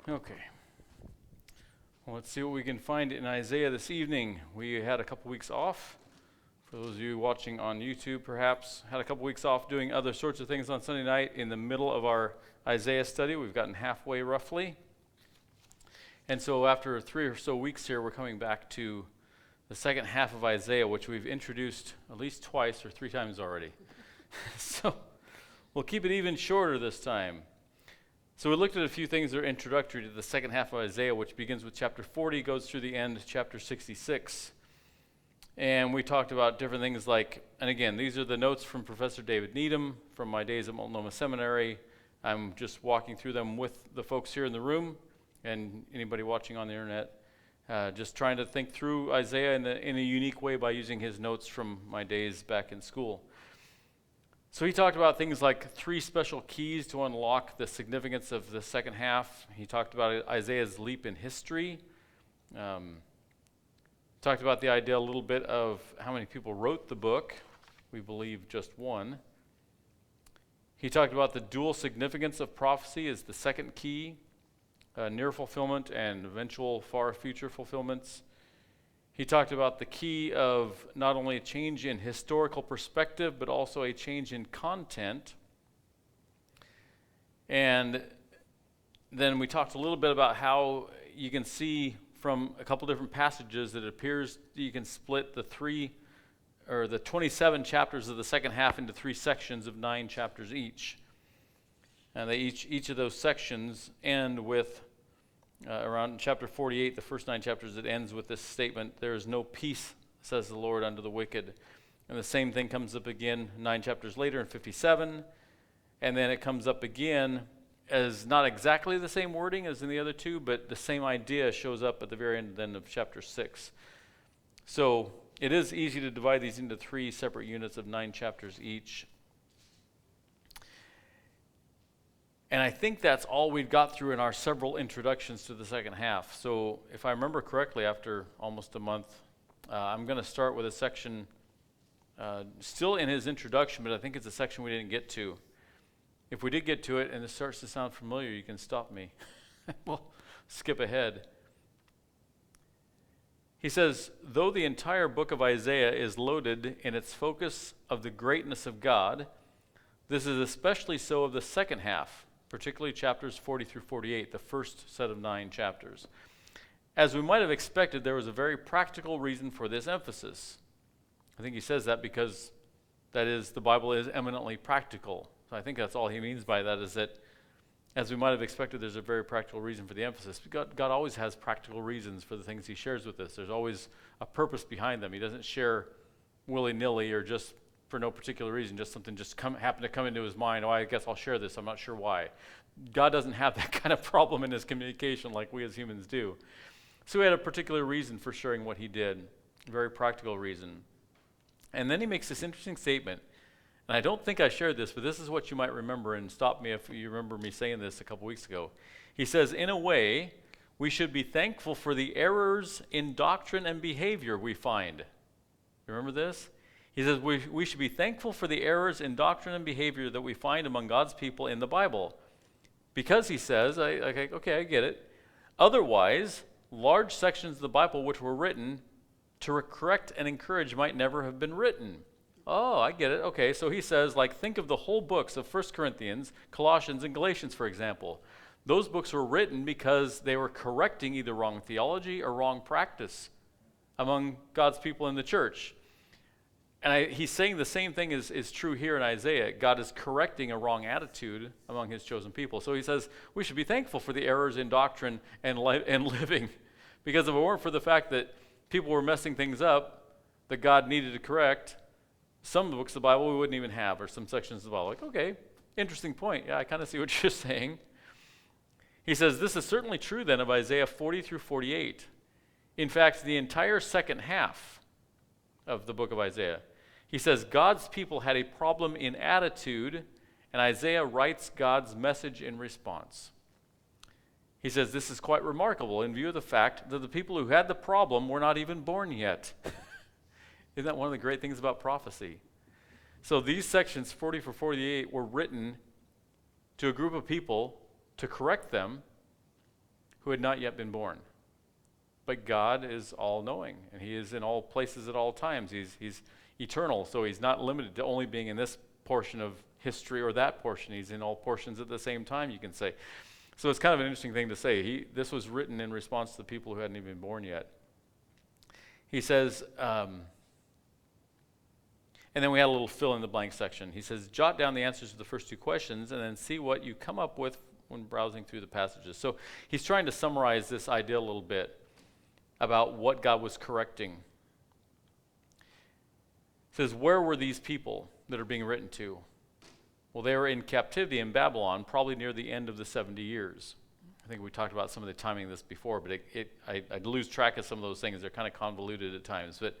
Okay. Well, let's see what we can find in Isaiah this evening. We had a couple weeks off. For those of you watching on YouTube, perhaps, had a couple weeks off doing other sorts of things on Sunday night in the middle of our Isaiah study. We've gotten halfway roughly. And so after 3 or so weeks here, we're coming back to the second half of Isaiah, which we've introduced at least twice or 3 times already. So we'll keep it even shorter this time. So we looked at a few things that are introductory to the second half of Isaiah, which begins with chapter 40, goes through the end, chapter 66. And we talked about different things like, and again, these are the notes from Professor David Needham from my days at Multnomah Seminary. I'm just walking through them with the folks here in the room and anybody watching on the internet, just trying to think through Isaiah in a unique way by using his notes from my days back in school. So he talked about things like 3 special keys to unlock the significance of the second half. He talked about Isaiah's leap in history. Talked about the idea a little bit of how many people wrote the book. We believe just 1. He talked about the dual significance of prophecy as the second key, near fulfillment and eventual far future fulfillments. He talked about the key of not only a change in historical perspective, but also a change in content. And then we talked a little bit about how you can see from a couple different passages that it appears you can split the 27 chapters of the second half into 3 sections of 9 chapters each. And they each of those sections end with around chapter 48, the first 9 chapters, it ends with this statement, "There is no peace, says the Lord, unto the wicked." And the same thing comes up again 9 chapters later in 57. And then it comes up again as not exactly the same wording as in the other 2, but the same idea shows up at the very end then of chapter 6. So it is easy to divide these into 3 separate units of 9 chapters each. And I think that's all we've got through in our several introductions to the second half. So if I remember correctly, after almost a month, I'm going to start with a section still in his introduction, but I think it's a section we didn't get to. If we did get to it and it starts to sound familiar, you can stop me. We'll skip ahead. He says, though the entire book of Isaiah is loaded in its focus of the greatness of God, this is especially so of the second half, particularly chapters 40 through 48, the first set of 9 chapters. As we might have expected, there was a very practical reason for this emphasis. I think he says that because that is, the Bible is eminently practical. So I think that's all he means by that, is that as we might have expected, there's a very practical reason for the emphasis. God always has practical reasons for the things he shares with us. There's always a purpose behind them. He doesn't share willy-nilly or just for no particular reason, just something happened to come into his mind. Oh, I guess I'll share this. I'm not sure why. God doesn't have that kind of problem in his communication like we as humans do. So he had a particular reason for sharing what he did, a very practical reason. And then he makes this interesting statement. And I don't think I shared this, but this is what you might remember, and stop me if you remember me saying this a couple weeks ago. He says, in a way, we should be thankful for the errors in doctrine and behavior we find. Remember this? He says we should be thankful for the errors in doctrine and behavior that we find among God's people in the Bible. Because he says, okay, I get it. Otherwise, large sections of the Bible which were written to correct and encourage might never have been written. Oh, I get it. Okay, so he says, think of the whole books of 1 Corinthians, Colossians, and Galatians, for example. Those books were written because they were correcting either wrong theology or wrong practice among God's people in the church. And he's saying the same thing is true here in Isaiah. God is correcting a wrong attitude among his chosen people. So he says we should be thankful for the errors in doctrine and living. Because if it weren't for the fact that people were messing things up that God needed to correct, some of the books of the Bible we wouldn't even have, or some sections of the Bible. Okay, interesting point. Yeah, I kind of see what you're saying. He says this is certainly true then of Isaiah 40 through 48. In fact, the entire second half of the book of Isaiah. He says God's people had a problem in attitude, and Isaiah writes God's message in response. He says this is quite remarkable in view of the fact that the people who had the problem were not even born yet. Isn't that one of the great things about prophecy? So these sections, 40 for 48, were written to a group of people to correct them who had not yet been born. But God is all-knowing, and he is in all places at all times. He's eternal, so he's not limited to only being in this portion of history or that portion. He's in all portions at the same time, you can say. So it's kind of an interesting thing to say. This was written in response to the people who hadn't even been born yet. He says, and then we had a little fill-in-the-blank section. He says, jot down the answers to the first two questions and then see what you come up with when browsing through the passages. So he's trying to summarize this idea a little bit about what God was correcting. He says, where were these people that are being written to? Well, they were in captivity in Babylon, probably near the end of the 70 years. I think we talked about some of the timing of this before, but I'd lose track of some of those things. They're kind of convoluted at times. But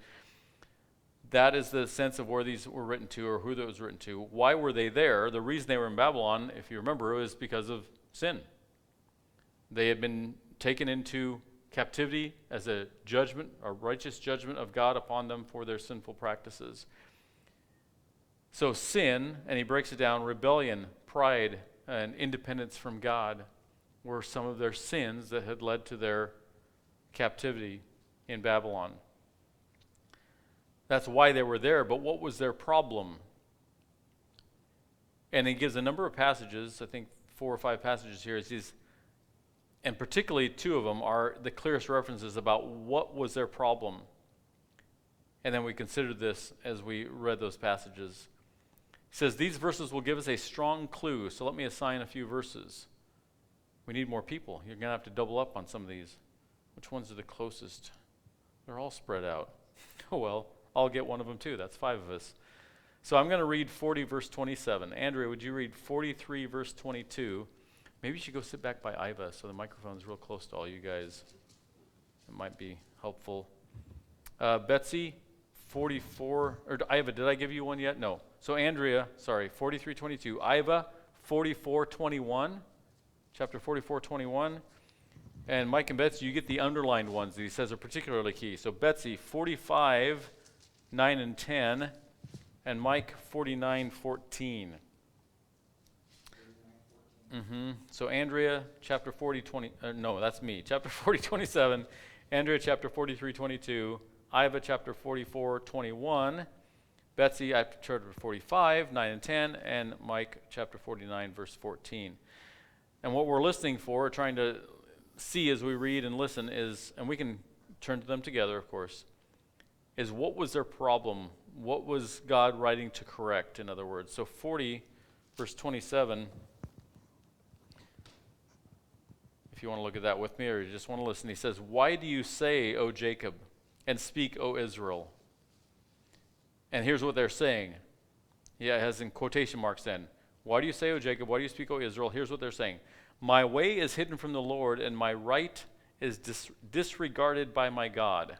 that is the sense of where these were written to or who that was written to. Why were they there? The reason they were in Babylon, if you remember, was because of sin. They had been taken into captivity as a judgment, a righteous judgment of God upon them for their sinful practices. So sin, and he breaks it down, rebellion, pride, and independence from God were some of their sins that had led to their captivity in Babylon. That's why they were there, but what was their problem? And he gives a number of passages, I think 4 or 5 passages here, and particularly 2 of them are the clearest references about what was their problem. And then we considered this as we read those passages. He says, these verses will give us a strong clue. So let me assign a few verses. We need more people. You're going to have to double up on some of these. Which ones are the closest? They're all spread out. Oh, well, I'll get one of them too. That's 5 of us. So I'm going to read 40, verse 27. Andrea, would you read 43, verse 22? Maybe you should go sit back by Iva so the microphone's real close to all you guys. It might be helpful. Betsy, 44, or Iva, did I give you one yet? No. So Andrea, 43:22. Iva, 44:21. Chapter 44:21. And Mike and Betsy, you get the underlined ones that he says are particularly key. So Betsy, 45, 9 and 10. And Mike, 49:14. So Andrea, chapter 40:20. No, that's me. Chapter 40:27. Andrea, chapter 43:22. Iva, chapter 44:21. Betsy, chapter 45, 9 and 10. And Mike, chapter 49, verse 14. And what we're listening for, or trying to see as we read and listen is, and we can turn to them together, of course, is what was their problem? What was God writing to correct, in other words? So 40, verse 27, if you want to look at that with me or you just want to listen, he says, why do you say, O Jacob, and speak, O Israel? And here's what they're saying. Yeah, it has in quotation marks then. Why do you say, O Jacob? Why do you speak, O Israel? Here's what they're saying. My way is hidden from the Lord, and my right is disregarded by my God.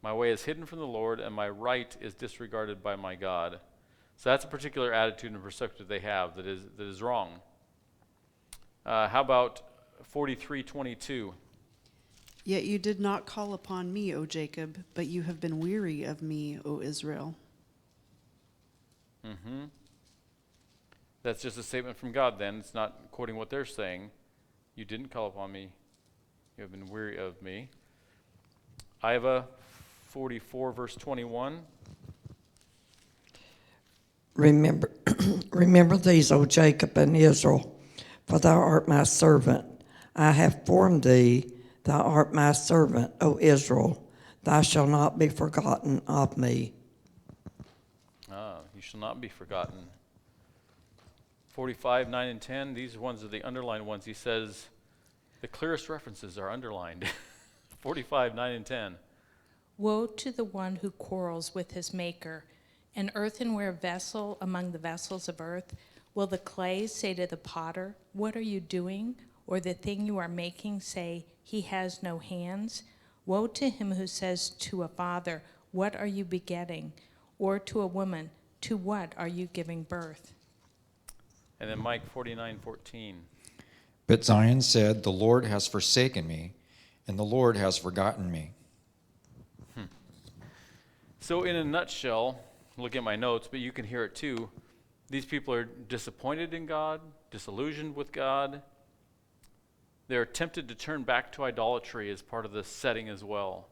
My way is hidden from the Lord, and my right is disregarded by my God. So that's a particular attitude and perspective they have that is wrong. How about 43:22? Yet you did not call upon me, O Jacob, but you have been weary of me, O Israel. That's just a statement from God then. It's not quoting what they're saying. You didn't call upon me. You have been weary of me. Iva, 44, verse 21. Remember, remember these, O Jacob and Israel, for thou art my servant. I have formed thee. Thou art my servant, O Israel. Thou shalt not be forgotten of me. You shall not be forgotten. 45, 9, and 10, these ones are the underlined ones. He says the clearest references are underlined. 45, 9, and 10. Woe to the one who quarrels with his maker, an earthenware vessel among the vessels of earth. Will the clay say to the potter, what are you doing? Or the thing you are making say, he has no hands? Woe to him who says to a father, what are you begetting? Or to a woman, to what are you giving birth? And then Mike 49:14. But Zion said, the Lord has forsaken me, and the Lord has forgotten me. So in a nutshell, look at my notes, but you can hear it too. These people are disappointed in God, disillusioned with God. they're tempted to turn back to idolatry as part of the setting as well.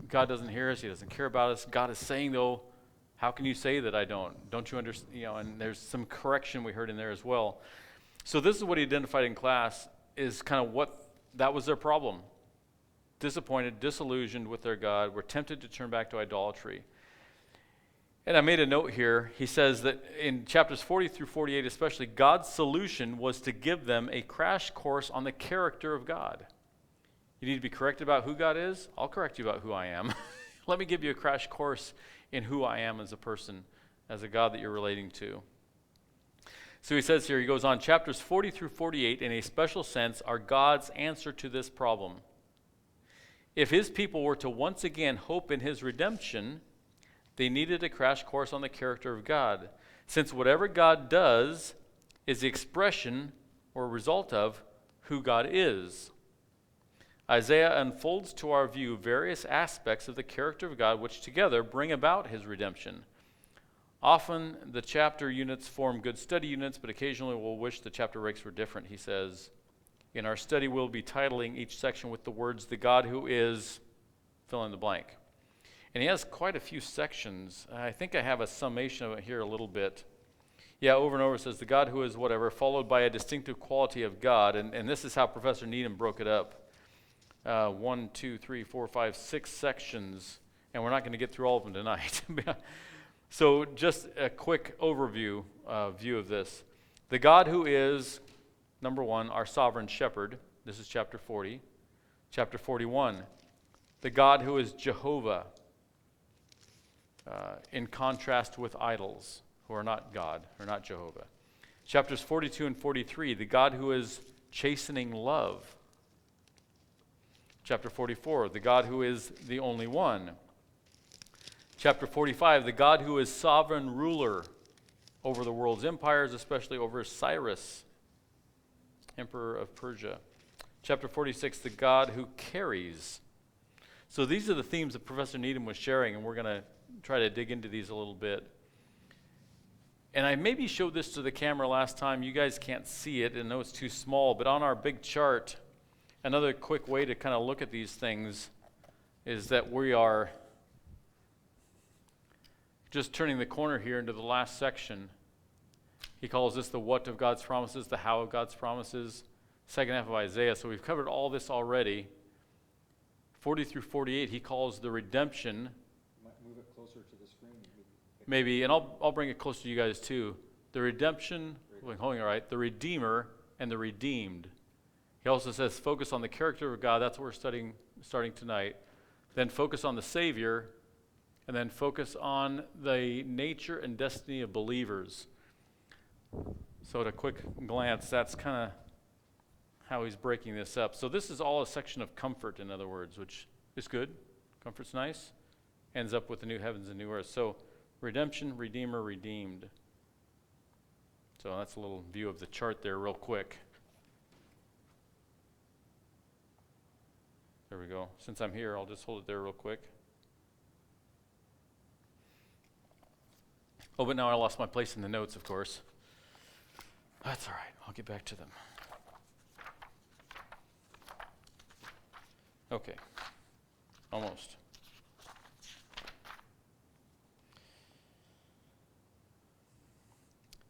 God doesn't hear us. He doesn't care about us. God is saying, though, how can you say that I don't? Don't you understand? And there's some correction we heard in there as well. So this is what he identified in class is kind of what that was their problem. Disappointed, disillusioned with their God, were tempted to turn back to idolatry. And I made a note here. He says that in chapters 40 through 48 especially, God's solution was to give them a crash course on the character of God. You need to be corrected about who God is? I'll correct you about who I am. Let me give you a crash course in who I am as a person, as a God that you're relating to. So he says here, he goes on, chapters 40 through 48 in a special sense are God's answer to this problem. If his people were to once again hope in his redemption, they needed a crash course on the character of God, since whatever God does is the expression or result of who God is. Isaiah unfolds to our view various aspects of the character of God which together bring about his redemption. Often the chapter units form good study units, but occasionally we'll wish the chapter breaks were different, he says. In our study, we'll be titling each section with the words, the God who is, fill in the blank. And he has quite a few sections. I think I have a summation of it here a little bit. Yeah, over and over it says, the God who is whatever, followed by a distinctive quality of God. And this is how Professor Needham broke it up. 1, 2, 3, 4, 5, 6 sections, and we're not going to get through all of them tonight. So just a quick overview view of this. The God who is, number 1, our sovereign shepherd. This is chapter 40. Chapter 41, the God who is Jehovah, in contrast with idols who are not God, or not Jehovah. Chapters 42 and 43, the God who is chastening love. Chapter 44, the God who is the only one. Chapter 45, the God who is sovereign ruler over the world's empires, especially over Cyrus, emperor of Persia. Chapter 46, the God who carries. So these are the themes that Professor Needham was sharing, and we're going to try to dig into these a little bit. And I maybe showed this to the camera last time. You guys can't see it, and I know it's too small, but on our big chart, another quick way to kind of look at these things is that we are just turning the corner here into the last section. He calls this the what of God's promises, the how of God's promises, second half of Isaiah. So we've covered all this already. 40 through 48, he calls the redemption. You might move it closer to the screen. Maybe, and I'll bring it closer to you guys too. The redemption, holding it right, the redeemer and the redeemed. He also says focus on the character of God. That's what we're studying starting tonight. Then focus on the Savior, and then focus on the nature and destiny of believers. So at a quick glance, that's kind of how he's breaking this up. So this is all a section of comfort, in other words, which is good. Comfort's nice. Ends up with the new heavens and new earth. So redemption, redeemer, redeemed. So that's a little view of the chart there real quick. There we go. Since I'm here, I'll just hold it there real quick. Oh, but now I lost my place in the notes, of course. That's all right. I'll get back to them. Okay. Almost.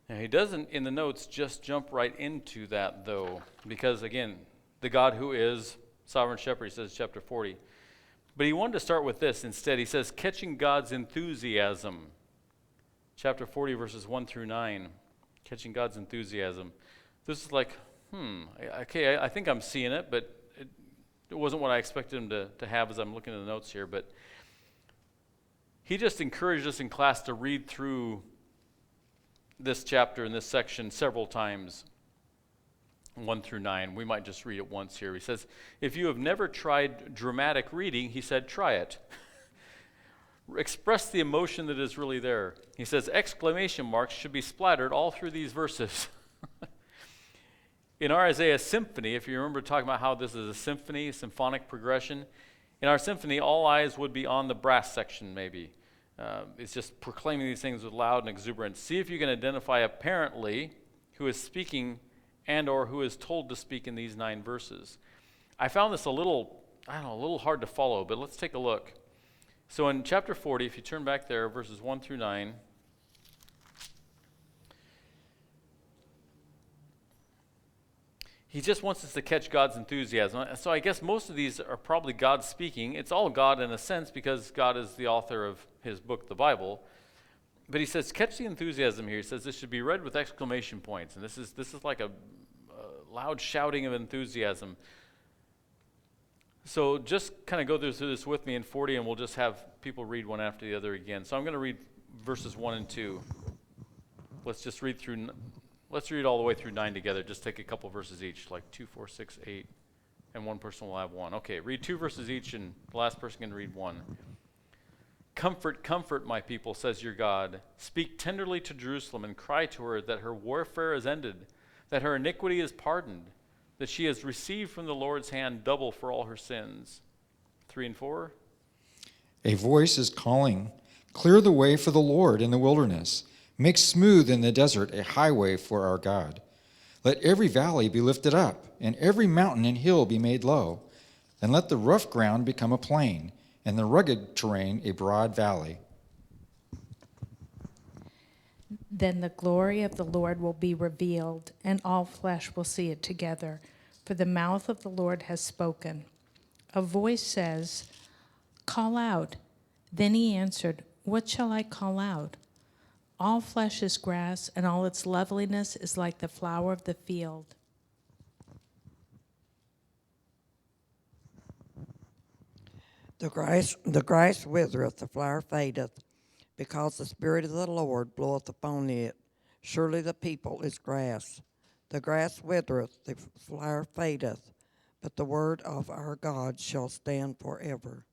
Now, he doesn't, in the notes, just jump right into that, though, because, again, the God who is sovereign shepherd, he says, chapter 40. But he wanted to start with this instead. He says, catching God's enthusiasm. Chapter 40, verses 1 through 9. Catching God's enthusiasm. This is like, okay, I think I'm seeing it, but it wasn't what I expected him to have as I'm looking at the notes here. But he just encouraged us in class to read through this chapter and this section several times. 1 through 9. We might just read it once here. He says, if you have never tried dramatic reading, he said, try it. Express the emotion that is really there. He says, exclamation marks should be splattered all through these verses. In our Isaiah symphony, if you remember talking about how this is a symphony, symphonic progression, in our symphony, all eyes would be on the brass section maybe. It's just proclaiming these things with loud and exuberance. See if you can identify apparently who is speaking and or who is told to speak in these 9 verses. I found this a little hard to follow, but let's take a look. So in chapter 40, if you turn back there, verses 1 through 9, he just wants us to catch God's enthusiasm. So I guess most of these are probably God speaking. It's all God in a sense because God is the author of his book, the Bible. But he says, catch the enthusiasm here. He says this should be read with exclamation points. And this is like a loud shouting of enthusiasm. So just kind of go through this with me in 40, and we'll just have people read one after the other again. So I'm going to read verses 1 and 2. Let's read all the way through 9 together. Just take a couple verses each, like 2, 4, 6, 8, and one person will have one. Okay, read 2 verses each, and the last person can read one. Comfort, comfort, my people, says your God. Speak tenderly to Jerusalem and cry to her that her warfare is ended, that her iniquity is pardoned, that she has received from the Lord's hand double for all her sins. 3 and 4. A voice is calling, clear the way for the Lord in the wilderness. Make smooth in the desert a highway for our God. Let every valley be lifted up, and every mountain and hill be made low. And let the rough ground become a plain, and the rugged terrain a broad valley. Then the glory of the Lord will be revealed, and all flesh will see it together, for the mouth of the Lord has spoken. A voice says, call out. Then he answered, what shall I call out? All flesh is grass, and all its loveliness is like the flower of the field. The grass withereth, the flower fadeth, because the Spirit of the Lord bloweth upon it. Surely the people is grass. The grass withereth, the flower fadeth, but the word of our God shall stand forever.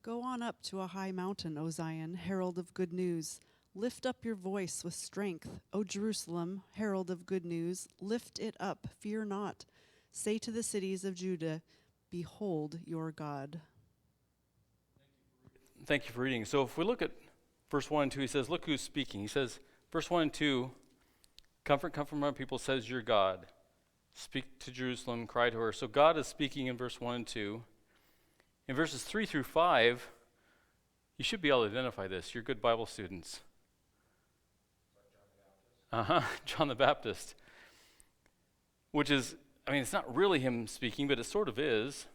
Go on up to a high mountain, O Zion, herald of good news. Lift up your voice with strength, O Jerusalem, herald of good news. Lift it up, fear not. Say to the cities of Judah, behold your God. Thank you for reading. So if we look at verse 1 and 2, he says, look who's speaking. He says, verse 1 and 2, comfort, comfort my people, says your God. Speak to Jerusalem, cry to her. So God is speaking in verse 1 and 2. In verses 3 through 5, you should be able to identify this. You're good Bible students. John the Baptist. Which is, it's not really him speaking, but it sort of is.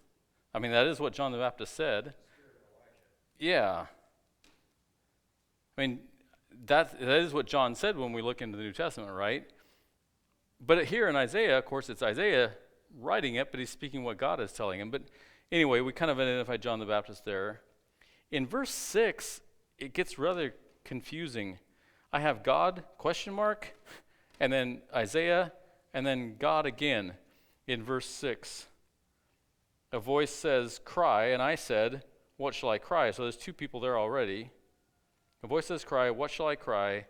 That is what John the Baptist said. Yeah. That is what John said when we look into the New Testament, right? But here in Isaiah, of course, it's Isaiah writing it, but he's speaking what God is telling him. But anyway, we kind of identified John the Baptist there. In verse 6, it gets rather confusing. I have God, question mark, and then Isaiah, and then God again in verse 6. A voice says, cry, and I said, what shall I cry? So there's 2 people there already. A voice says, cry, what shall I cry?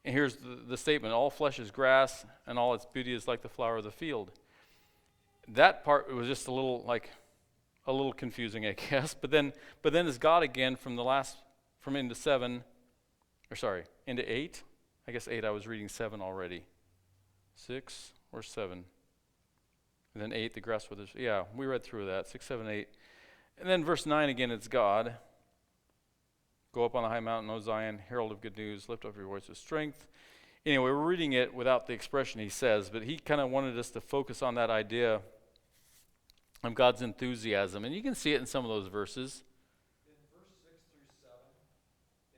And here's the statement, all flesh is grass, and all its beauty is like the flower of the field. That part was just a little confusing, I guess. But then is God again from into 8. I guess 8, I was reading 7 already. 6 or 7. And then 8, the grass withers. Yeah, we read through that, 6, 7, 8. And then verse 9 again, it's God. Go up on the high mountain, O Zion, herald of good news, lift up your voice with strength. Anyway, we're reading it without the expression he says, but he kind of wanted us to focus on that idea of God's enthusiasm. And you can see it in some of those verses. In verse 6 through 7,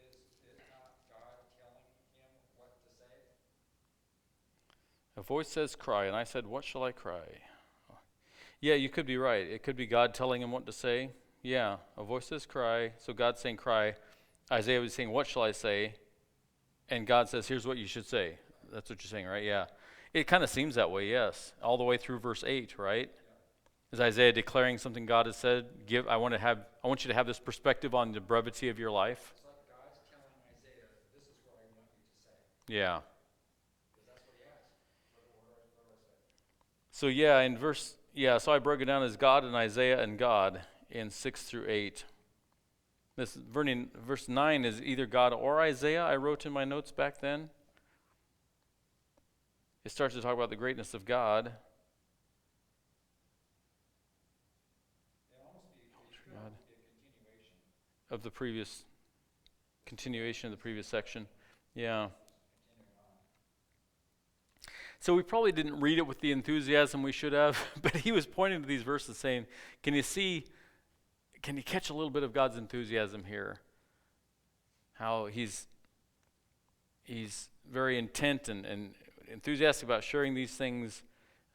is it not God telling him what to say? A voice says, cry, and I said, what shall I cry? Yeah, you could be right. It could be God telling him what to say. Yeah, a voice says, cry, so God's saying, cry. Isaiah was saying, what shall I say? And God says, here's what you should say. That's what you're saying, right? Yeah. It kind of seems that way, yes. All the way through verse 8, right? Is Isaiah declaring something God has said? I want you to have this perspective on the brevity of your life. It's like God's telling Isaiah, this is what I want you to say. Yeah. Because that's what he asked. What do I say? So so I broke it down as God and Isaiah and God in 6 through 8. Verse 9 is either God or Isaiah, I wrote in my notes back then. it starts to talk about the greatness of God. God. Of the previous continuation of the previous section. Yeah. So we probably didn't read it with the enthusiasm we should have, but he was pointing to these verses saying, can you catch a little bit of God's enthusiasm here? How he's very intent and enthusiastic about sharing these things.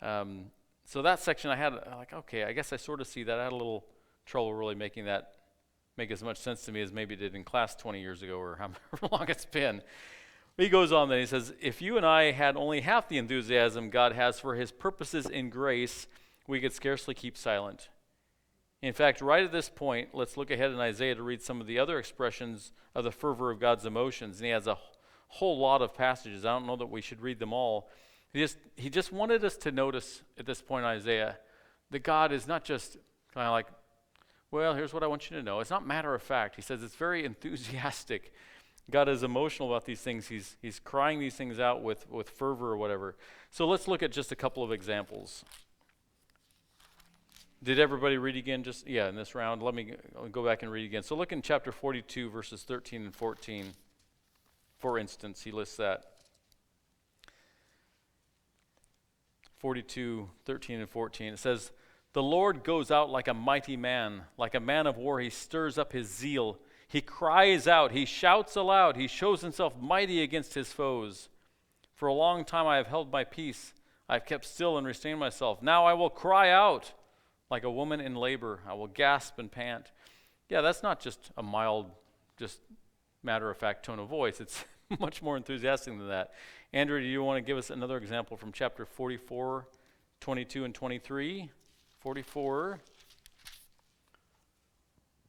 So that section I had, like, okay, I guess I sort of see that. I had a little trouble really making that make as much sense to me as maybe it did in class 20 years ago or however long it's been. He goes on then, he says, if you and I had only half the enthusiasm God has for his purposes in grace, we could scarcely keep silent. In fact, right at this point, let's look ahead in Isaiah to read some of the other expressions of the fervor of God's emotions. And he has a whole lot of passages. I don't know that we should read them all. He just wanted us to notice at this point in Isaiah that God is not just kind of like, well, here's what I want you to know. It's not matter of fact. He says it's very enthusiastic. God is emotional about these things. He's crying these things out with fervor or whatever. So let's look at just a couple of examples. Did everybody read again? In this round. Let me go back and read again. So look in chapter 42, verses 13 and 14. For instance, he lists that. 42, 13 and 14. It says, the Lord goes out like a mighty man, like a man of war. He stirs up his zeal. He cries out, he shouts aloud, he shows himself mighty against his foes. For a long time I have held my peace. I have kept still and restrained myself. Now I will cry out like a woman in labor. I will gasp and pant. Yeah, that's not just a mild, just matter-of-fact tone of voice. It's much more enthusiastic than that. Andrew, do you want to give us another example from chapter 44, 22 and 23? 44,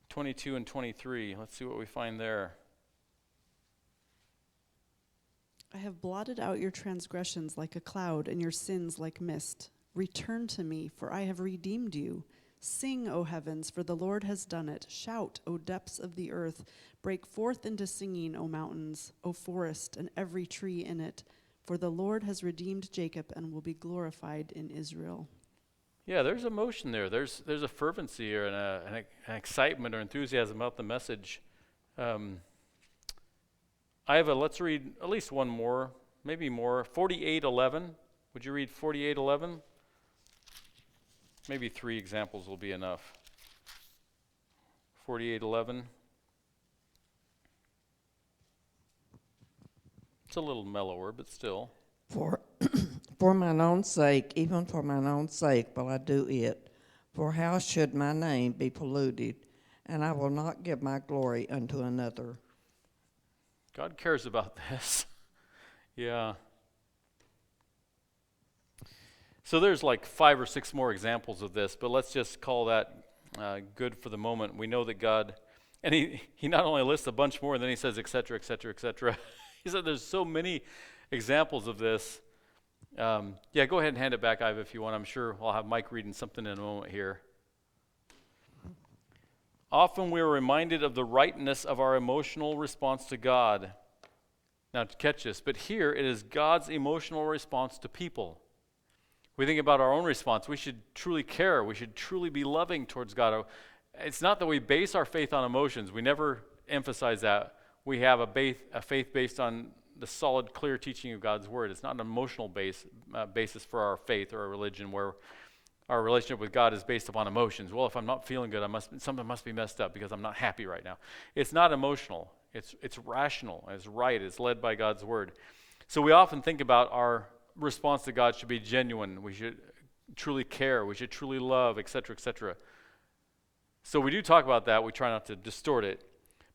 22 and 23. Let's see what we find there. I have blotted out your transgressions like a cloud and your sins like mist. Return to me, for I have redeemed you. Sing, O heavens, for the Lord has done it. Shout, O depths of the earth. Break forth into singing, O mountains, O forest, and every tree in it. For the Lord has redeemed Jacob and will be glorified in Israel. Yeah, there's emotion there. There's a fervency or an excitement or enthusiasm about the message. Let's read at least one more, maybe more. 48:11. Would you read 48:11? Maybe 3 examples will be enough. 48:11. It's a little mellower, but still. For mine own sake, even for mine own sake, will I do it. For how should my name be polluted? And I will not give my glory unto another. God cares about this. Yeah. So there's like 5 or 6 more examples of this, but let's just call that good for the moment. We know that God, and he not only lists a bunch more, and then he says, et cetera, et cetera, et cetera. He said there's so many examples of this. Go ahead and hand it back, Iva, if you want. I'm sure I'll have Mike reading something in a moment here. Often we are reminded of the rightness of our emotional response to God. Now, to catch this, but here it is God's emotional response to people. We think about our own response. We should truly care. We should truly be loving towards God. It's not that we base our faith on emotions. We never emphasize that. We have a faith based on the solid, clear teaching of God's Word. It's not an emotional basis for our faith or our religion where our relationship with God is based upon emotions. Well, if I'm not feeling good, something must be messed up because I'm not happy right now. It's not emotional. It's rational. It's right. It's led by God's Word. So we often think about our response to God should be genuine. We should truly care. We should truly love, etc., etc. So we do talk about that. We try not to distort it.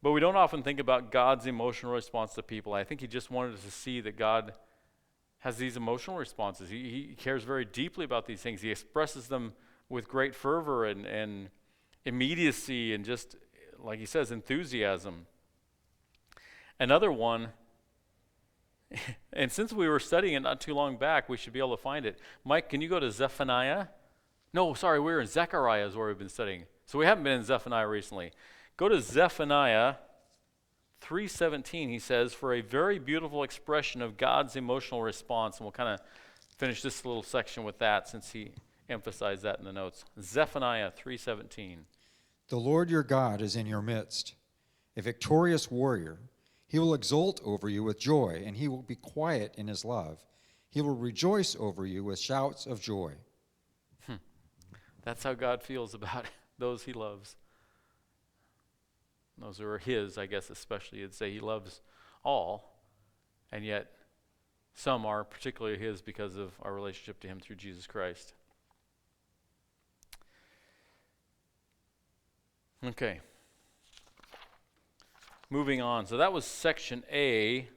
But we don't often think about God's emotional response to people. I think he just wanted us to see that God has these emotional responses. He cares very deeply about these things. He expresses them with great fervor and immediacy and just, like he says, enthusiasm. Another one, and since we were studying it not too long back, we should be able to find it. Mike, can you go to Zephaniah? No, sorry, we're in Zechariah is where we've been studying. So we haven't been in Zephaniah recently. Go to Zephaniah 3:17. He says, for a very beautiful expression of God's emotional response, and we'll kind of finish this little section with that since he emphasized that in the notes. Zephaniah 3:17. The Lord your God is in your midst, a victorious warrior. He will exult over you with joy, and he will be quiet in his love. He will rejoice over you with shouts of joy. That's how God feels about those he loves. Those who are his, I guess especially, you'd say he loves all, and yet some are particularly his because of our relationship to him through Jesus Christ. Okay. Moving on. So that was section A,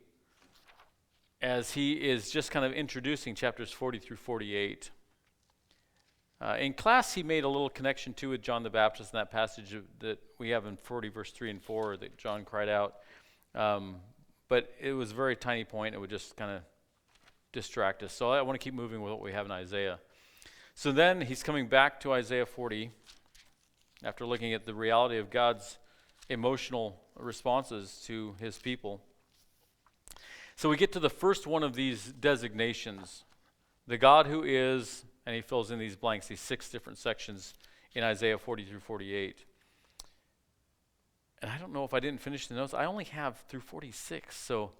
as he is just kind of introducing chapters 40 through 48. In class, he made a little connection too with John the Baptist in that passage that we have in 40 verse 3 and 4 that John cried out. But it was a very tiny point. It would just kind of distract us. So I want to keep moving with what we have in Isaiah. So then he's coming back to Isaiah 40 after looking at the reality of God's emotional responses to his people. So we get to the first one of these designations, the God who is, and he fills in these blanks, these 6 different sections in Isaiah 40 through 48. And I don't know if I didn't finish the notes. I only have through 46. So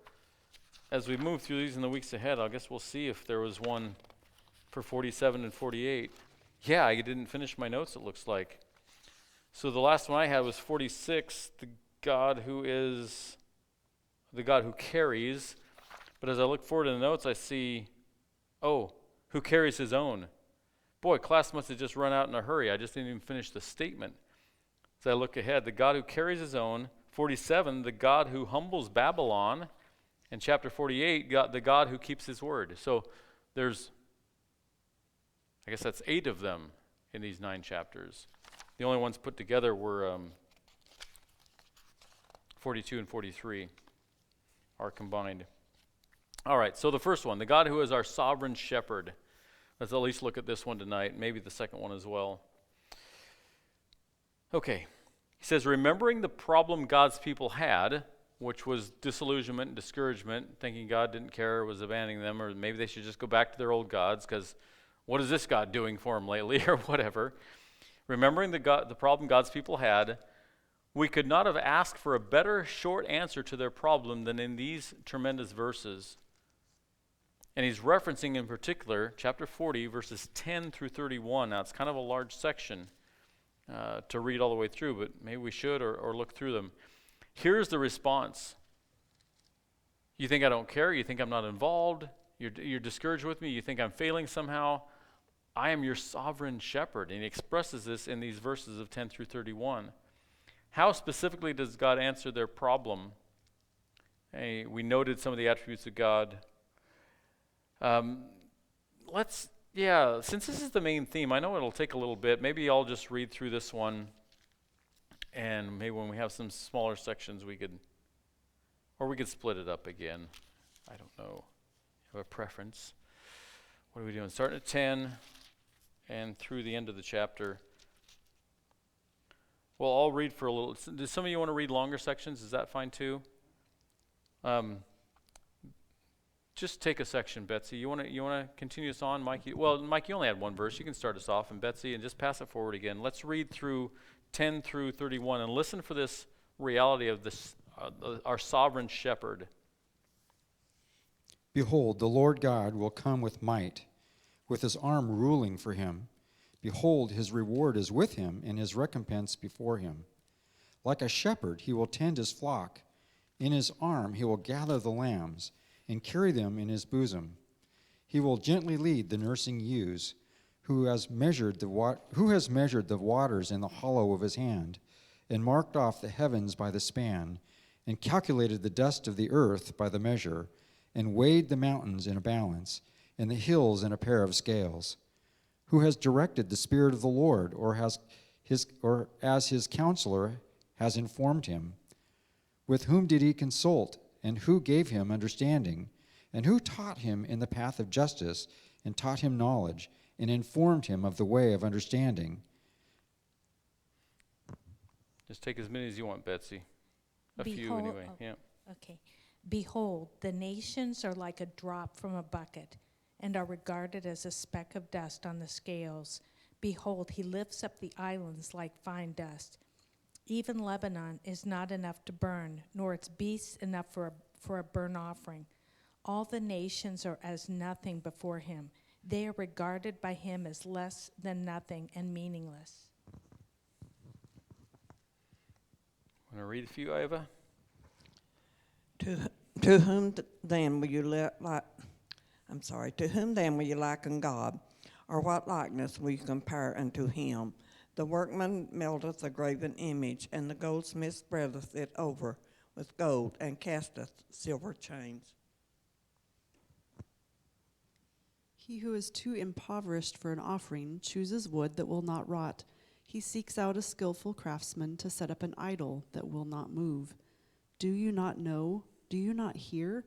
as we move through these in the weeks ahead, I guess we'll see if there was one for 47 and 48. Yeah, I didn't finish my notes, it looks like. So the last one I had was 46, the God who is, the God who carries. But as I look forward in the notes, I see, who carries his own. Boy, class must have just run out in a hurry. I just didn't even finish the statement. As I look ahead, the God who carries his own. 47, the God who humbles Babylon. And chapter 48, the God who keeps his word. So there's, I guess that's 8 of them in these 9 chapters. The only ones put together were 42 and 43 are combined. All right, so the first one, the God who is our sovereign shepherd. Let's at least look at this one tonight, maybe the second one as well. Okay, he says, remembering the problem God's people had, which was disillusionment and discouragement, thinking God didn't care, was abandoning them, or maybe they should just go back to their old gods, because what is this God doing for them lately, or whatever. Remembering the problem God's people had, we could not have asked for a better short answer to their problem than in these tremendous verses. And he's referencing in particular chapter 40, verses 10 through 31. Now, it's kind of a large section to read all the way through, but maybe we should or look through them. Here's the response. You think I don't care? You think I'm not involved? You're discouraged with me? You think I'm failing somehow? I am your sovereign shepherd. And he expresses this in these verses of 10 through 31. How specifically does God answer their problem? We noted some of the attributes of God. Since this is the main theme, I know it'll take a little bit. Maybe I'll just read through this one, and maybe when we have some smaller sections, we could split it up again. I don't know. I have a preference. What are we doing? Starting at 10 and through the end of the chapter. Well, I'll read for a little. Do some of you want to read longer sections? Is that fine too? Just take a section, Betsy. You want to continue us on, Mike? Mike, you only had one verse. You can start us off, and Betsy, and just pass it forward again. Let's read through 10 through 31 and listen for this reality of this our sovereign shepherd. Behold, the Lord God will come with might, with his arm ruling for him. Behold, his reward is with him, and his recompense before him. Like a shepherd, he will tend his flock. In his arm he will gather the lambs and carry them in his bosom. He will gently lead the nursing ewes, who has measured the waters in the hollow of his hand, and marked off the heavens by the span, and calculated the dust of the earth by the measure, and weighed the mountains in a balance, and the hills in a pair of scales. Who has directed the Spirit of the Lord, or as his counselor has informed him? With whom did he consult, and who gave him understanding? And who taught him in the path of justice, and taught him knowledge, and informed him of the way of understanding? Just take as many as you want, Betsy. A few anyway. Yeah. Okay. Behold, the nations are like a drop from a bucket, and are regarded as a speck of dust on the scales. Behold, he lifts up the islands like fine dust. Even Lebanon is not enough to burn, nor its beasts enough for a burnt offering. All the nations are as nothing before him. They are regarded by him as less than nothing and meaningless. Want to read a few, Iva? To whom then will you to whom then will you liken God, or what likeness will you compare unto him? The workman melteth a graven image, and the goldsmith spreadeth it over with gold, and casteth silver chains. He who is too impoverished for an offering chooses wood that will not rot. He seeks out a skillful craftsman to set up an idol that will not move. Do you not know? Do you not hear?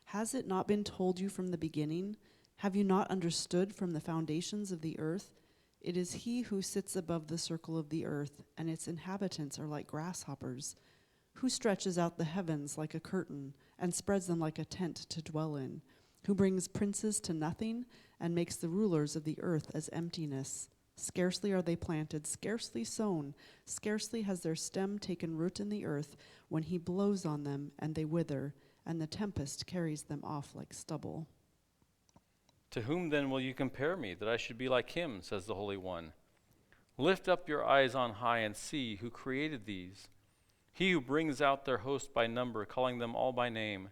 Has it not been told you from the beginning? Have you not understood from the foundations of the earth? It is he who sits above the circle of the earth, and its inhabitants are like grasshoppers. Who stretches out the heavens like a curtain, and spreads them like a tent to dwell in? Who brings princes to nothing, and makes the rulers of the earth as emptiness? Scarcely are they planted, scarcely sown, scarcely has their stem taken root in the earth, when he blows on them, and they wither, and the tempest carries them off like stubble. To whom then will you compare me, that I should be like him, says the Holy One? Lift up your eyes on high and see who created these. He who brings out their host by number, calling them all by name,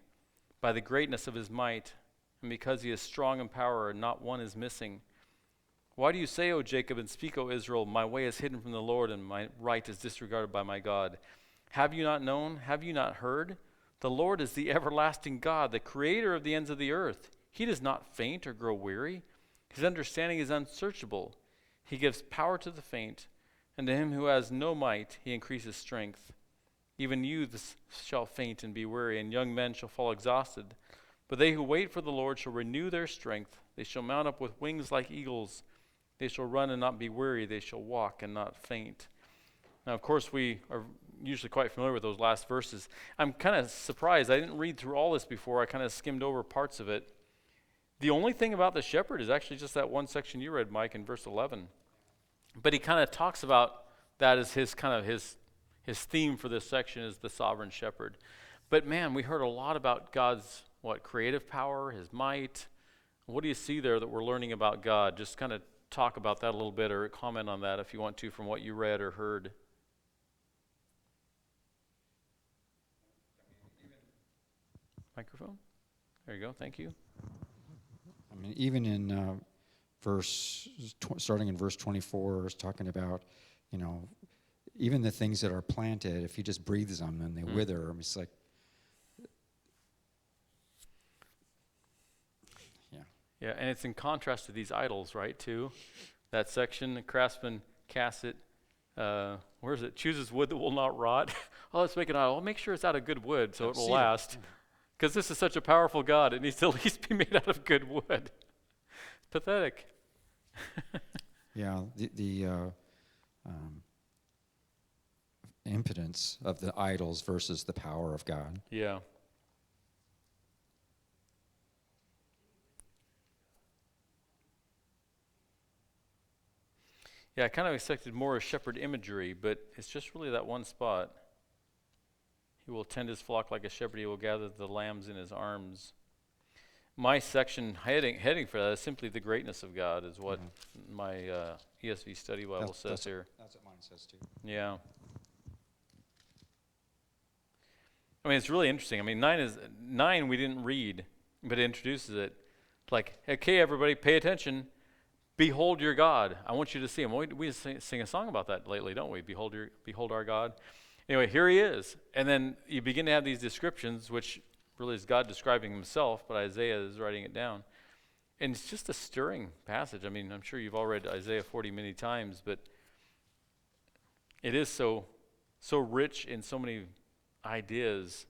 by the greatness of his might, and because he is strong in power, and not one is missing. Why do you say, O Jacob, and speak, O Israel, my way is hidden from the Lord, and my right is disregarded by my God? Have you not known? Have you not heard? The Lord is the everlasting God, the creator of the ends of the earth. He does not faint or grow weary. His understanding is unsearchable. He gives power to the faint, and to him who has no might he increases strength. Even youths shall faint and be weary, and young men shall fall exhausted. But they who wait for the Lord shall renew their strength. They shall mount up with wings like eagles. They shall run and not be weary. They shall walk and not faint. Now, of course, we are usually quite familiar with those last verses. I'm kind of surprised. I didn't read through all this before. I kind of skimmed over parts of it. The only thing about the shepherd is actually just that one section you read, Mike, in verse 11. But he kind of talks about that as his theme for this section is the sovereign shepherd. But man, we heard a lot about God's creative power, his might. What do you see there that we're learning about God? Just kind of talk about that a little bit, or comment on that if you want to from what you read or heard. Microphone? There you go. Thank you. I mean, even in starting in verse 24, it's talking about, even the things that are planted, if he just breathes on them, they wither. I mean, it's like, Yeah, and it's in contrast to these idols, right, too? That section, the craftsman casts it, where is it? Chooses wood that will not rot. Oh, let's make an idol. I'll make sure it's out of good wood so it will last. Because this is such a powerful God, it needs to at least be made out of good wood. Pathetic. yeah, the impotence of the idols versus the power of God. Yeah. Yeah, I kind of expected more shepherd imagery, but it's just really that one spot. He will tend his flock like a shepherd. He will gather the lambs in his arms. My section heading for that is simply the greatness of God, is what my ESV Study Bible says here. That's what mine says too. Yeah. I mean, it's really interesting. I mean, 9 we didn't read, but it introduces it. Like, okay, everybody, pay attention. Behold your God. I want you to see him. We sing a song about that lately, don't we? Behold our God. Anyway, here he is. And then you begin to have these descriptions, which really is God describing himself, but Isaiah is writing it down. And it's just a stirring passage. I mean, I'm sure you've all read Isaiah 40 many times, but it is so rich in so many ideas.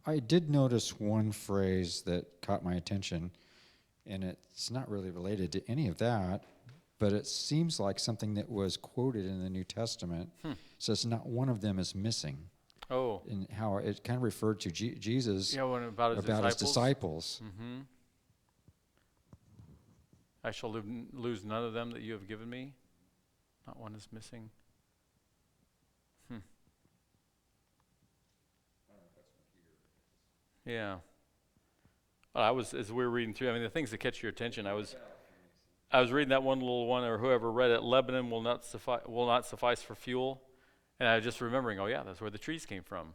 I did notice one phrase that caught my attention, and it's not really related to any of that, but it seems like something that was quoted in the New Testament. Says not one of them is missing. Oh. And how it kind of referred to Jesus about his disciples. disciples. Mm-hmm. I shall lose none of them that you have given me. Not one is missing. Yeah. Well, as we were reading through, I mean, the things that catch your attention, I was reading that one little one, or whoever read it, Lebanon will not suffice for fuel. And I was just remembering, oh yeah, that's where the trees came from.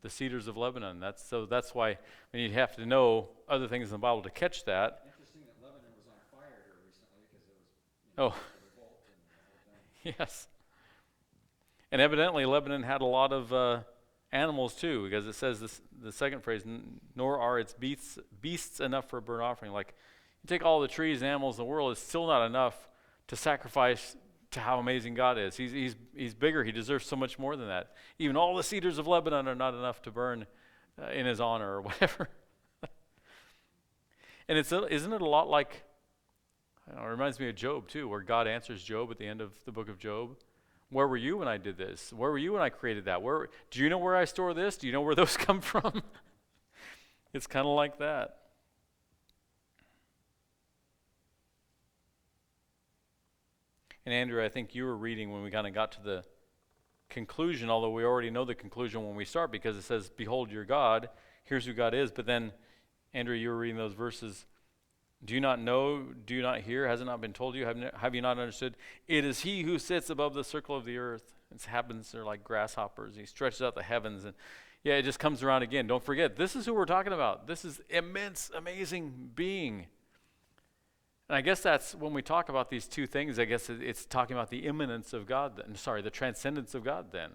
The cedars of Lebanon. That's why, I mean, you'd have to know other things in the Bible to catch that. Interesting that Lebanon was on fire here recently because it was, Oh, a revolt and the whole thing. yes. And evidently Lebanon had a lot of animals too, because it says this, the second phrase, nor are its beasts enough for a burnt offering. Like, you take all the trees and animals in the world, it's still not enough to sacrifice to how amazing God is. He's bigger. He deserves so much more than that. Even all the cedars of Lebanon are not enough to burn in his honor or whatever. And isn't it a lot like, I don't know, it reminds me of Job too, where God answers Job at the end of the book of Job. Where were you when I did this? Where were you when I created that? Do you know where I store this? Do you know where those come from? It's kind of like that. And Andrew, I think you were reading when we kind of got to the conclusion, although we already know the conclusion when we start, because it says, behold your God, here's who God is. But then, Andrew, you were reading those verses. Do you not know? Do you not hear? Has it not been told you? Have you not understood? It is he who sits above the circle of the earth. It happens, they're like grasshoppers. He stretches out the heavens. And yeah, it just comes around again. Don't forget, this is who we're talking about. This is immense, amazing being. And I guess that's when we talk about these two things, I guess it's talking about the immanence of God, the transcendence of God then.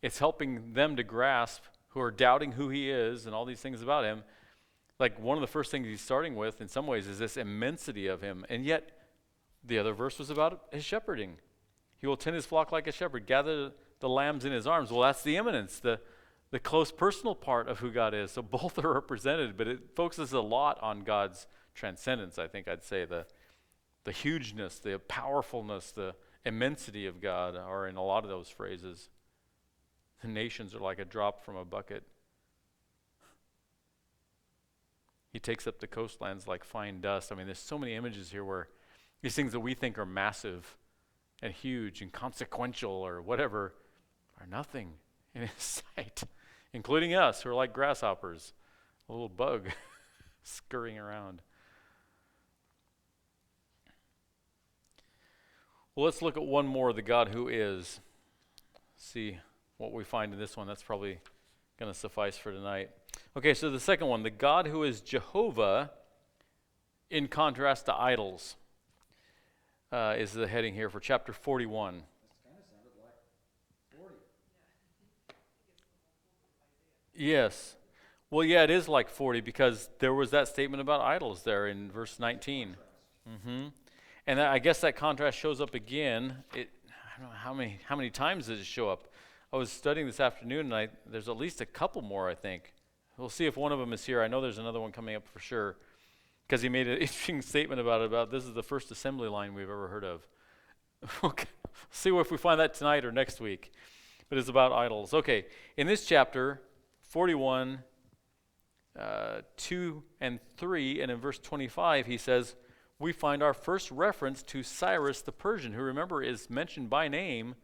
It's helping them to grasp, who are doubting who he is and all these things about him. Like, one of the first things he's starting with in some ways is this immensity of him. And yet, the other verse was about his shepherding. He will tend his flock like a shepherd, gather the lambs in his arms. Well, that's the immanence, the close personal part of who God is. So both are represented, but it focuses a lot on God's transcendence, I think I'd say. The hugeness, the powerfulness, the immensity of God are in a lot of those phrases. The nations are like a drop from a bucket. He takes up the coastlands like fine dust. I mean, there's so many images here where these things that we think are massive and huge and consequential or whatever are nothing in his sight, including us who are like grasshoppers, a little bug scurrying around. Well, let's look at one more, the God who is. See what we find in this one. That's probably going to suffice for tonight. Okay, so the second one, the God who is Jehovah in contrast to idols, is the heading here for chapter 41. This kind of sounded like 40. Yes. Well, yeah, it is like 40 because there was that statement about idols there in verse 19. Mm-hmm. And I guess that contrast shows up again. I don't know how many times does it show up. I was studying this afternoon, and there's at least a couple more, I think. We'll see if one of them is here. I know there's another one coming up for sure, because he made an interesting statement about this is the first assembly line we've ever heard of. Okay. See if we find that tonight or next week. But it's about idols. Okay, in this chapter, 41, 2 and 3, and in verse 25, he says, we find our first reference to Cyrus the Persian, who, remember, is mentioned by name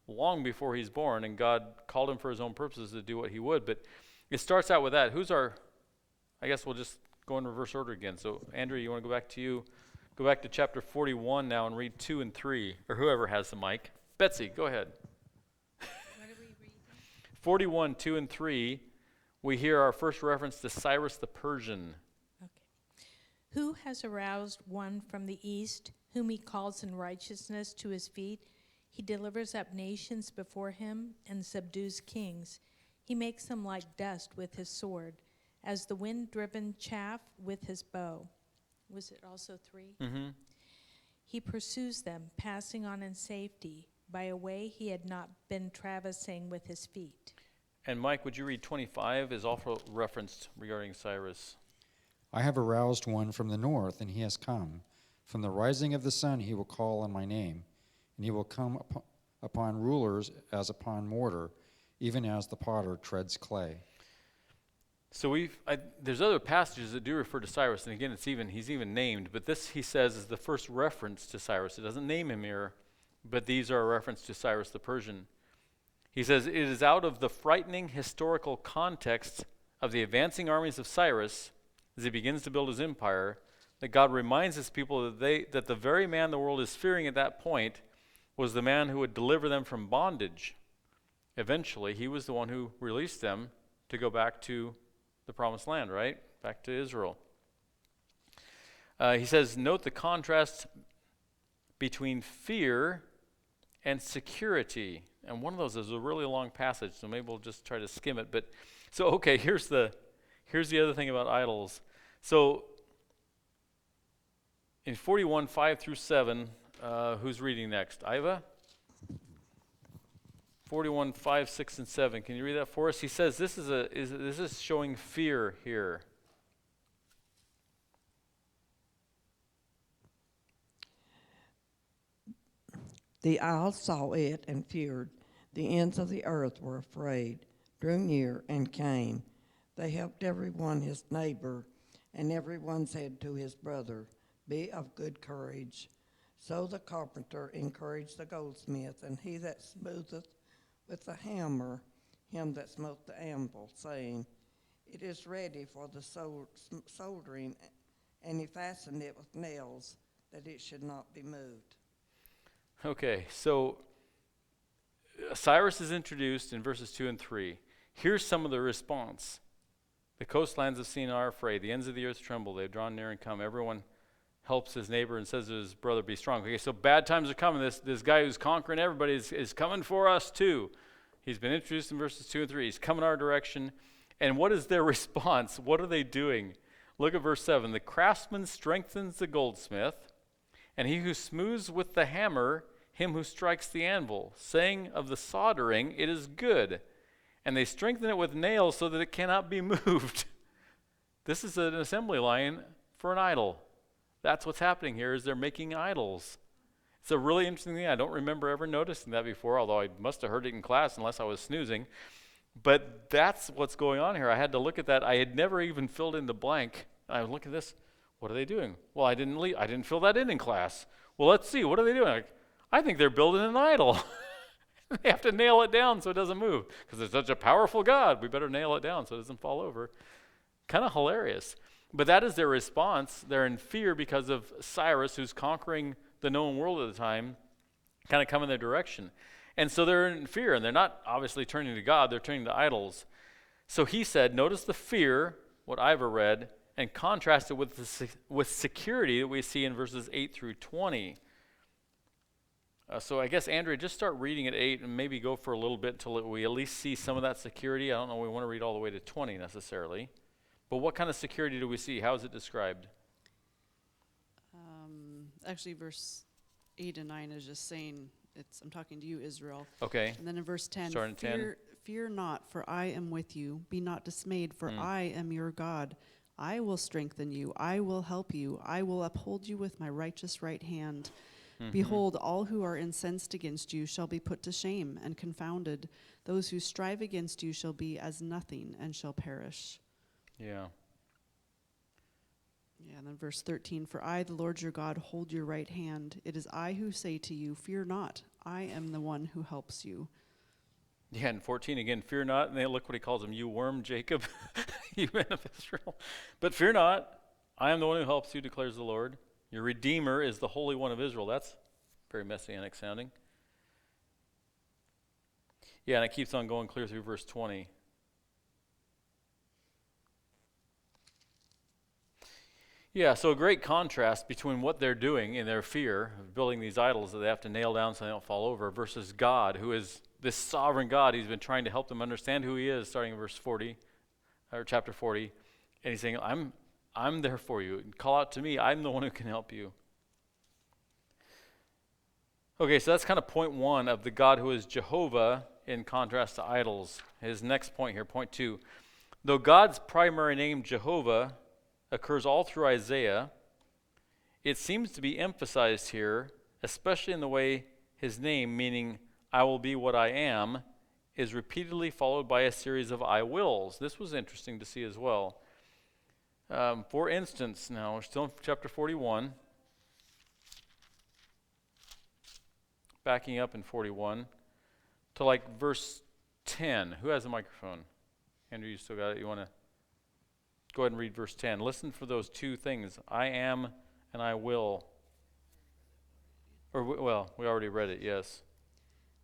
long before he's born, and God called him for his own purposes to do what he would. But it starts out with that. I guess we'll just go in reverse order again. So, Andrew, you want to go back to chapter 41 now and read 2 and 3, or whoever has the mic. Betsy, go ahead. What are we reading? 41, 2 and 3, we hear our first reference to Cyrus the Persian. Okay. Who has aroused one from the east, whom he calls in righteousness to his feet? He delivers up nations before him and subdues kings. He makes them like dust with his sword, as the wind-driven chaff with his bow. Was it also 3? Mm-hmm. He pursues them, passing on in safety, by a way he had not been traversing with his feet. And Mike, would you read 25 is also referenced regarding Cyrus. I have aroused one from the north, and he has come. From the rising of the sun he will call on my name, and he will come upon rulers as upon mortar, even as the potter treads clay. So there's other passages that do refer to Cyrus, and again, he's even named, but this, he says, is the first reference to Cyrus. It doesn't name him here, but these are a reference to Cyrus the Persian. He says, it is out of the frightening historical context of the advancing armies of Cyrus, as he begins to build his empire, that God reminds his people that the very man the world is fearing at that point was the man who would deliver them from bondage. Eventually, he was the one who released them to go back to the promised land, right? Back to Israel. He says, note the contrast between fear and security. And one of those is a really long passage, so maybe we'll just try to skim it. But so, okay, here's the other thing about idols. So in 41, 5 through 7, who's reading next? Iva? 41, 5, 6, and 7. Can you read that for us? He says this is showing fear here. The isles saw it and feared. The ends of the earth were afraid, drew near, and came. They helped everyone his neighbor, and everyone said to his brother, be of good courage. So the carpenter encouraged the goldsmith, and he that smootheth with the hammer him that smote the anvil, saying, it is ready for the soldering, and he fastened it with nails, that it should not be moved. Okay, so Cyrus is introduced in verses 2 and 3. Here's some of the response. The coastlands of Sinai are afraid. The ends of the earth tremble. They've drawn near and come. Everyone helps his neighbor and says to his brother, be strong. Okay, so bad times are coming. This guy who's conquering everybody is coming for us too. He's been introduced in verses 2 and 3. He's coming our direction. And what is their response? What are they doing? Look at verse 7. The craftsman strengthens the goldsmith, and he who smooths with the hammer him who strikes the anvil, saying of the soldering, it is good. And they strengthen it with nails so that it cannot be moved. This is an assembly line for an idol. That's what's happening here, is they're making idols. It's a really interesting thing. I don't remember ever noticing that before, although I must have heard it in class unless I was snoozing. But that's what's going on here. I had to look at that. I had never even filled in the blank. I was looking at this. What are they doing? Well, I didn't fill that in class. Well, let's see. What are they doing? I think they're building an idol. They have to nail it down so it doesn't move. Because it's such a powerful God, we better nail it down so it doesn't fall over. Kind of hilarious. But that is their response. They're in fear because of Cyrus, who's conquering the known world at the time, kind of coming their direction. And so they're in fear, and they're not obviously turning to God, they're turning to idols. So he said, notice the fear, what Iva read, and contrast it with security that we see in verses 8 through 20. So I guess, Andrea, just start reading at 8 and maybe go for a little bit until we at least see some of that security. I don't know we want to read all the way to 20 necessarily. But what kind of security do we see? How is it described? Actually, verse 8 and 9 is just saying, I'm talking to you, Israel. Okay. And then in verse 10, Starting 10. Fear not, for I am with you. Be not dismayed, for I am your God. I will strengthen you. I will help you. I will uphold you with my righteous right hand. Behold, all who are incensed against you shall be put to shame and confounded. Those who strive against you shall be as nothing and shall perish. Yeah. Yeah, and then verse 13, for I, the Lord your God, hold your right hand. It is I who say to you, fear not. I am the one who helps you. Yeah, and 14 again, fear not. And then look what he calls him, you worm Jacob, you men of Israel. But fear not, I am the one who helps you, declares the Lord. Your Redeemer is the Holy One of Israel. That's very messianic sounding. Yeah, and it keeps on going clear through verse 20. Yeah, so a great contrast between what they're doing in their fear of building these idols that they have to nail down so they don't fall over versus God, who is this sovereign God. He's been trying to help them understand who he is, starting in verse 40, or chapter 40. And he's saying, I'm there for you. Call out to me. I'm the one who can help you. Okay, so that's kind of point one of the God who is Jehovah in contrast to idols. His next point here, point 2. Though God's primary name, Jehovah, occurs all through Isaiah, it seems to be emphasized here, especially in the way his name, meaning I will be what I am, is repeatedly followed by a series of I wills. This was interesting to see as well. For instance, now we're still in chapter 41, backing up in 41 to like verse 10. Who has a microphone? Andrew, you still got it? You want to go ahead and read verse 10. Listen for those two things, I am and I will. Or, well, we already read it, yes.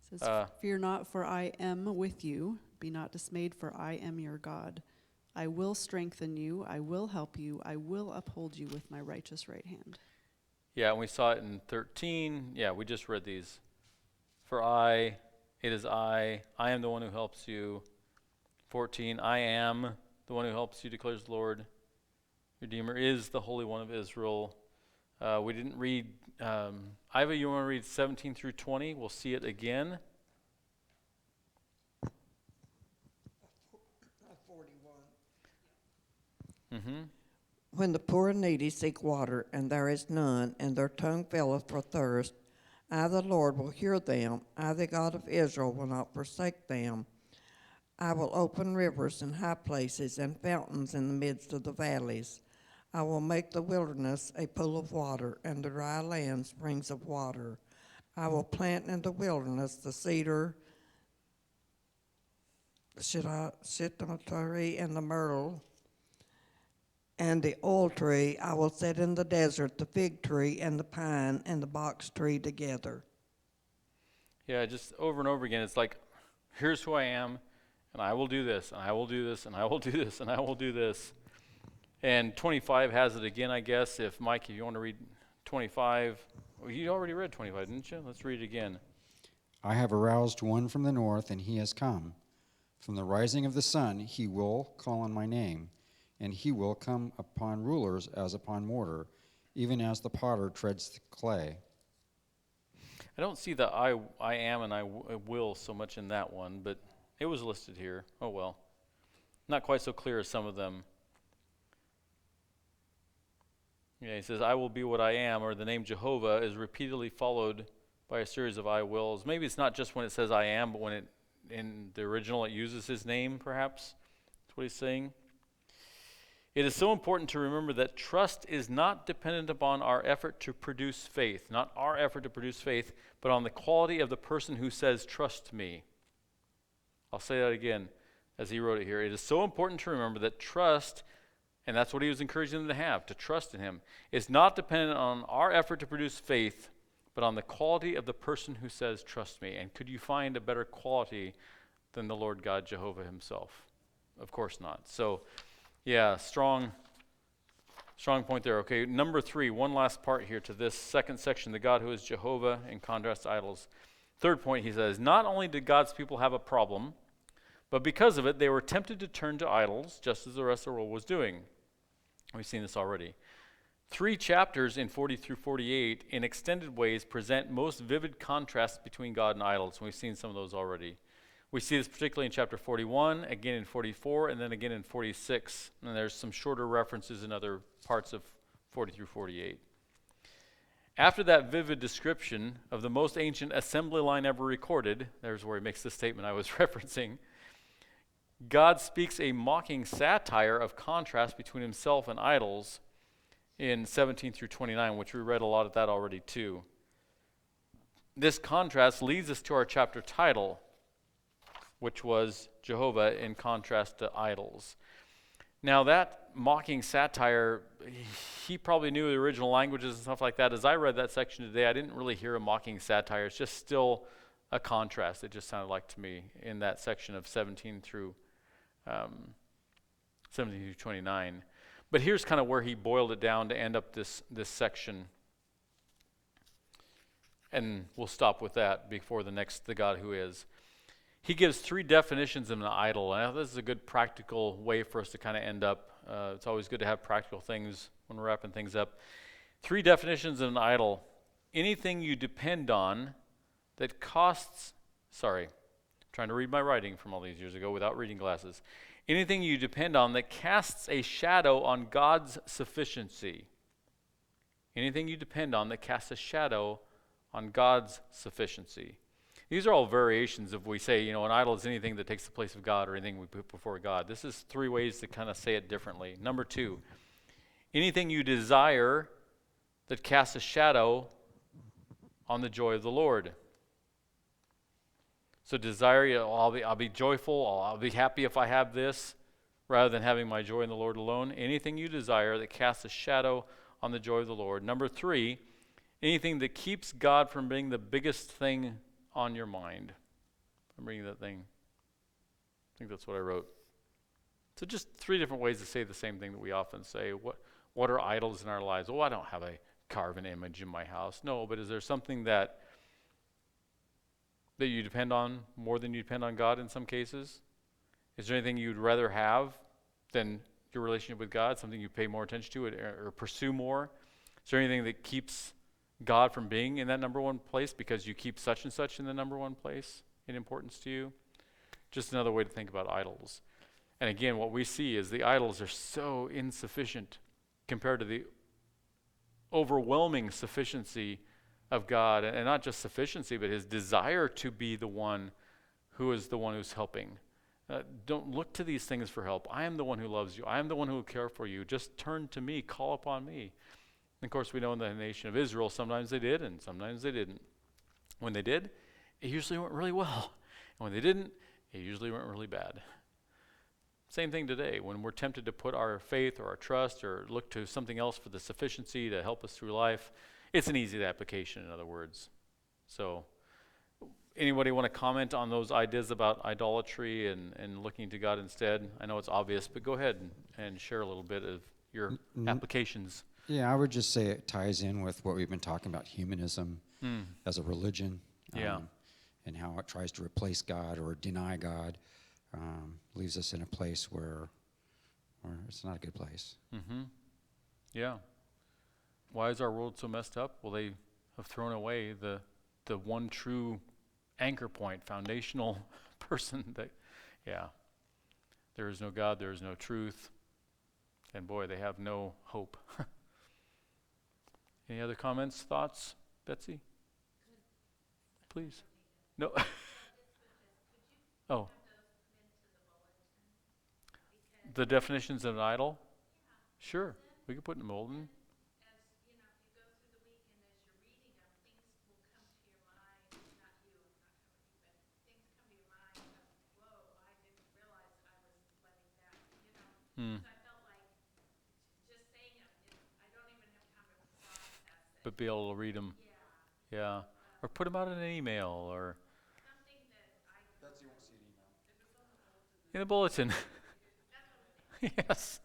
It says, fear not, for I am with you. Be not dismayed, for I am your God. I will strengthen you. I will help you. I will uphold you with my righteous right hand. Yeah, and we saw it in 13. Yeah, we just read these. For it is I am the one who helps you. 14, I am the one who helps you, declares the Lord. Your Redeemer is the Holy One of Israel. We didn't read, Iva, you want to read 17 through 20? We'll see it again. 41. Mm-hmm. When the poor and needy seek water, and there is none, and their tongue faileth for thirst, I, the Lord, will hear them. I, the God of Israel, will not forsake them. I will open rivers in high places and fountains in the midst of the valleys. I will make the wilderness a pool of water, and the dry land springs of water. I will plant in the wilderness the cedar, tree, and the myrtle, and the oil tree. I will set in the desert the fig tree and the pine and the box tree together. Yeah, just over and over again, it's like, here's who I am, and I will do this, and I will do this, and I will do this, and I will do this. And 25 has it again, I guess. If Mike, if you want to read 25. Well, you already read 25, didn't you? Let's read it again. I have aroused one from the north, and he has come. From the rising of the sun, he will call on my name, and he will come upon rulers as upon mortar, even as the potter treads the clay. I don't see the I am and I will so much in that one, but it was listed here. Oh well. Not quite so clear as some of them. Yeah, he says, I will be what I am, or the name Jehovah is repeatedly followed by a series of I wills. Maybe it's not just when it says I am, but when it in the original it uses his name, perhaps. That's what he's saying. It is so important to remember that trust is not dependent upon our effort to produce faith, not our effort to produce faith, but on the quality of the person who says, trust me. I'll say that again as he wrote it here. It is so important to remember that trust, and that's what he was encouraging them to have, to trust in him, is not dependent on our effort to produce faith, but on the quality of the person who says, trust me. And could you find a better quality than the Lord God Jehovah himself? Of course not. So, yeah, strong point there. Okay, number 3, one last part here to this second section, the God who is Jehovah in contrast to idols. Third point, he says, not only did God's people have a problem, but because of it, they were tempted to turn to idols, just as the rest of the world was doing. We've seen this already. 3 chapters in 40 through 48, in extended ways, present most vivid contrasts between God and idols. We've seen some of those already. We see this particularly in chapter 41, again in 44, and then again in 46. And there's some shorter references in other parts of 40 through 48. After that vivid description of the most ancient assembly line ever recorded, there's where he makes the statement I was referencing, God speaks a mocking satire of contrast between himself and idols in 17 through 29, which we read a lot of that already too. This contrast leads us to our chapter title, which was Jehovah in contrast to idols. Now that mocking satire, he probably knew the original languages and stuff like that. As I read that section today, I didn't really hear a mocking satire. It's just still a contrast, it just sounded like to me, in that section of 17 through 29. But here's kind of where he boiled it down to end up this section. And we'll stop with that before the God who is. He gives 3 definitions of an idol, and this is a good practical way for us to kind of end up. It's always good to have practical things when we're wrapping things up. 3 definitions of an idol. Anything you depend on that costs, trying to read my writing from all these years ago without reading glasses. Anything you depend on that casts a shadow on God's sufficiency. Anything you depend on that casts a shadow on God's sufficiency. These are all variations of we say, an idol is anything that takes the place of God or anything we put before God. This is 3 ways to kind of say it differently. Number 2, anything you desire that casts a shadow on the joy of the Lord. So desire, I'll be joyful, I'll be happy if I have this, rather than having my joy in the Lord alone. Anything you desire that casts a shadow on the joy of the Lord. Number 3, anything that keeps God from being the biggest thing on your mind. I'm reading that thing. I think that's what I wrote. So just 3 different ways to say the same thing that we often say. What are idols in our lives? Oh, I don't have a carven image in my house. No, but is there something that you depend on more than you depend on God in some cases? Is there anything you'd rather have than your relationship with God, something you pay more attention to or pursue more? Is there anything that keeps God from being in that number 1 place because you keep such and such in the number 1 place in importance to you? Just another way to think about idols. And again, what we see is the idols are so insufficient compared to the overwhelming sufficiency of God, and not just sufficiency, but his desire to be the one who is the one who's helping. Don't look to these things for help. I am the one who loves you. I am the one who will care for you. Just turn to me. Call upon me. And of course, we know in the nation of Israel, sometimes they did and sometimes they didn't. When they did, it usually went really well. And when they didn't, it usually went really bad. Same thing today. When we're tempted to put our faith or our trust or look to something else for the sufficiency to help us through life, it's an easy application, in other words. So, anybody want to comment on those ideas about idolatry and looking to God instead? I know it's obvious, but go ahead and share a little bit of your applications. Yeah, I would just say it ties in with what we've been talking about, humanism as a religion, and how it tries to replace God or deny God, leaves us in a place where it's not a good place. Mm-hmm. Yeah. Why is our world so messed up? Well, they have thrown away the one true anchor point, foundational person that, there is no God, there is no truth, and boy, they have no hope. Any other comments, thoughts, Betsy? Please. No. Oh. The definitions of an idol? Sure. We could put in the bulletin. But be able to read them. Yeah. Or put them out in an email or Betsy won't see an email. in a bulletin. Yes.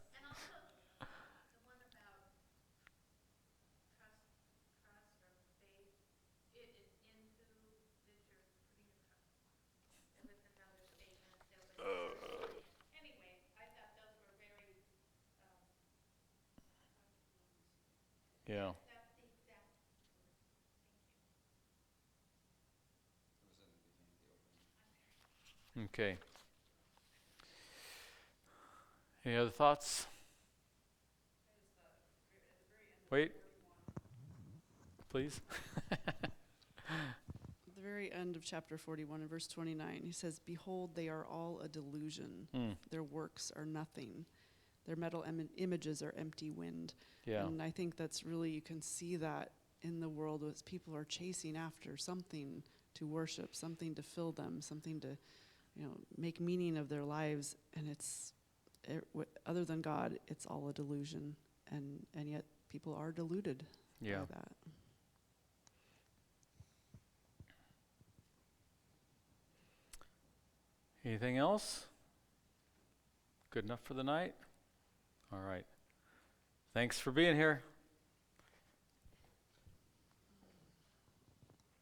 Yeah. Okay. Any other thoughts? Wait. Please. At the very end of chapter 41 and verse 29, he says, "Behold, they are all a delusion. Their works are nothing. Their metal images are empty wind." Yeah. And I think that's really, you can see that in the world as people are chasing after something to worship, something to fill them, something to, make meaning of their lives. And it's, other than God, it's all a delusion. And yet people are deluded by that. Anything else? Good enough for the night? All right. Thanks for being here.